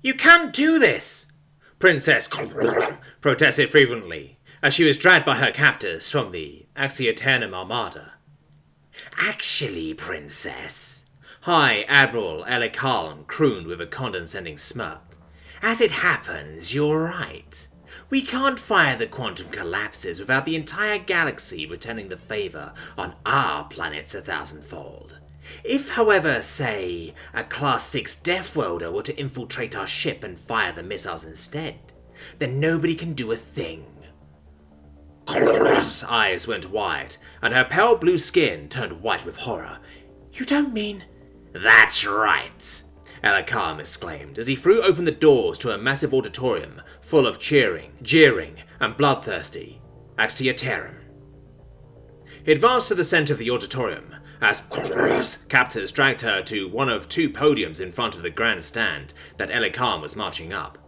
You can't do this! Princess protested fervently as she was dragged by her captors from the Axioternum Armada. Actually, Princess, High Admiral Erick Jaquez crooned with a condescending smirk. As it happens, you're right. We can't fire the quantum collapses without the entire galaxy returning the favor on our planets 1,000-fold. If, however, say, a Class 6 Death Welder were to infiltrate our ship and fire the missiles instead, then nobody can do a thing. Her eyes went wide, and her pale blue skin turned white with horror. You don't mean... That's right, Erick Jaquez exclaimed as he threw open the doors to a massive auditorium full of cheering, jeering, and bloodthirsty Axioternum. He advanced to the center of the auditorium as captors dragged her to one of two podiums in front of the grand stand that Erick Jaquez was marching up.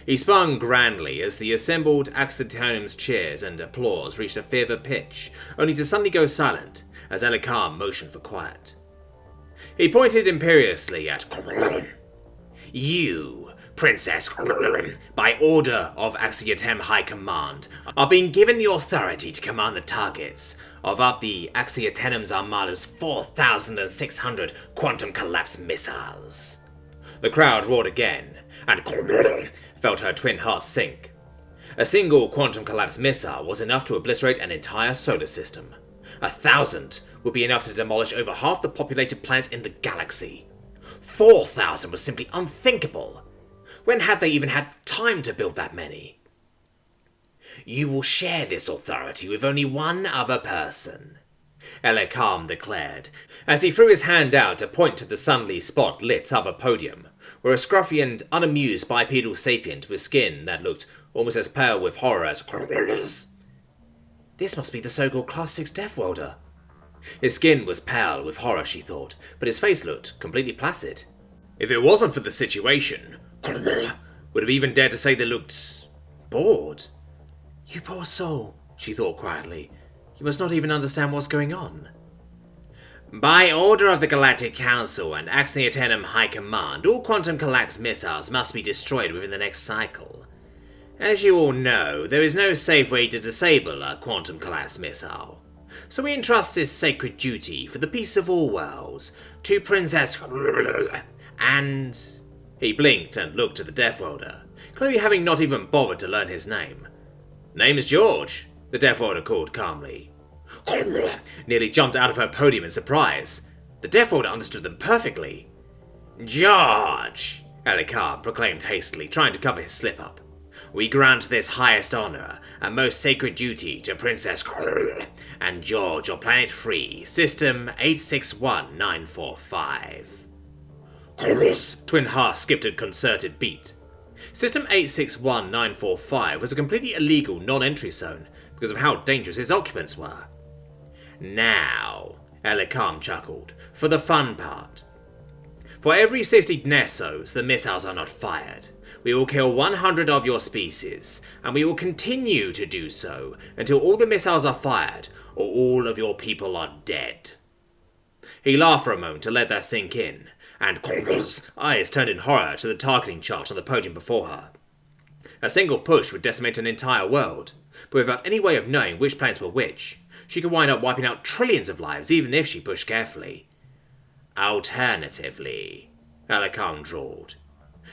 He spun grandly as the assembled Axioternum's cheers and applause reached a fever pitch, only to suddenly go silent as Erick Jaquez motioned for quiet. He pointed imperiously at You, Princess, by order of Axioternum High Command, are being given the authority to command the targets of up the Axioternum's Armada's 4,600 quantum collapse missiles. The crowd roared again, and felt her twin hearts sink. A single quantum collapse missile was enough to obliterate an entire solar system. 1,000 would be enough to demolish over half the populated planets in the galaxy. 4,000 was simply unthinkable. When had they even had time to build that many? You will share this authority with only one other person, Erick Jaquez declared, as he threw his hand out to point to the sunny spot-lit other podium, where a scruffy and unamused bipedal sapient with skin that looked almost as pale with horror as This must be the so-called Class 6 Death Welder. His skin was pale with horror, she thought, but his face looked completely placid. If it wasn't for the situation, would have even dared to say they looked bored. You poor soul, she thought quietly. You must not even understand what's going on. By order of the Galactic Council and Axioternum High Command, all quantum collapse missiles must be destroyed within the next cycle. As you all know, there is no safe way to disable a quantum collapse missile. So we entrust this sacred duty for the peace of all worlds to Princess and... He blinked and looked at the Death Welder, clearly having not even bothered to learn his name. Name's George, the Death Welder called calmly. Nearly jumped out of her podium in surprise. The Death Welder understood them perfectly. George, Erick Jaquez proclaimed hastily, trying to cover his slip-up. We grant this highest honor and most sacred duty to Princess and George, your planet free, System 861945. Twin hearts skipped a concerted beat. System 861945 was a completely illegal non-entry zone because of how dangerous its occupants were. Now, Erick Jaquez chuckled, for the fun part. For every 60 Nessos the missiles are not fired, we will kill 100 of your species, and we will continue to do so until all the missiles are fired or all of your people are dead. He laughed for a moment to let that sink in, and eyes turned in horror to the targeting chart on the podium before her. A single push would decimate an entire world, but without any way of knowing which planets were which, she could wind up wiping out trillions of lives even if she pushed carefully. Alternatively, Erick Jaquez drawled,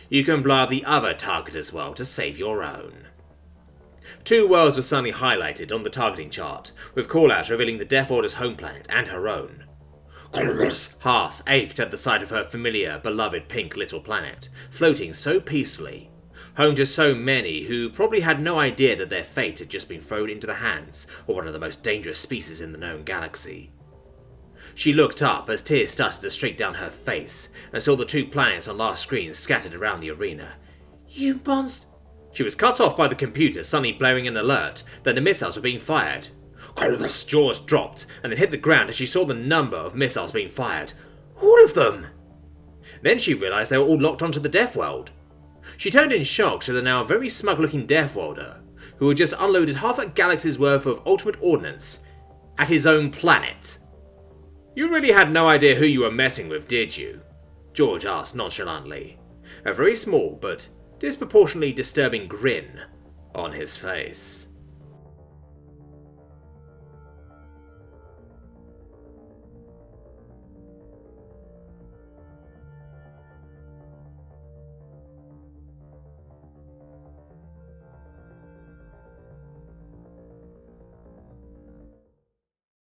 you can blow up the other target as well to save your own. 2 worlds were suddenly highlighted on the targeting chart, with callouts revealing the Death Order's home planet and her own. Hearts ached at the sight of her familiar, beloved pink little planet, floating so peacefully, home to so many who probably had no idea that their fate had just been thrown into the hands of one of the most dangerous species in the known galaxy. She looked up as tears started to streak down her face, and saw the 2 planets on large screens scattered around the arena. You monster... She was cut off by the computer suddenly blaring an alert that the missiles were being fired. Her jaws dropped and then hit the ground as she saw the number of missiles being fired. All of them! Then she realized they were all locked onto the Death World. She turned in shock to the now very smug-looking Death Welder, who had just unloaded half a galaxy's worth of ultimate ordnance at his own planet. You really had no idea who you were messing with, did you? George asked nonchalantly, a very small but disproportionately disturbing grin on his face.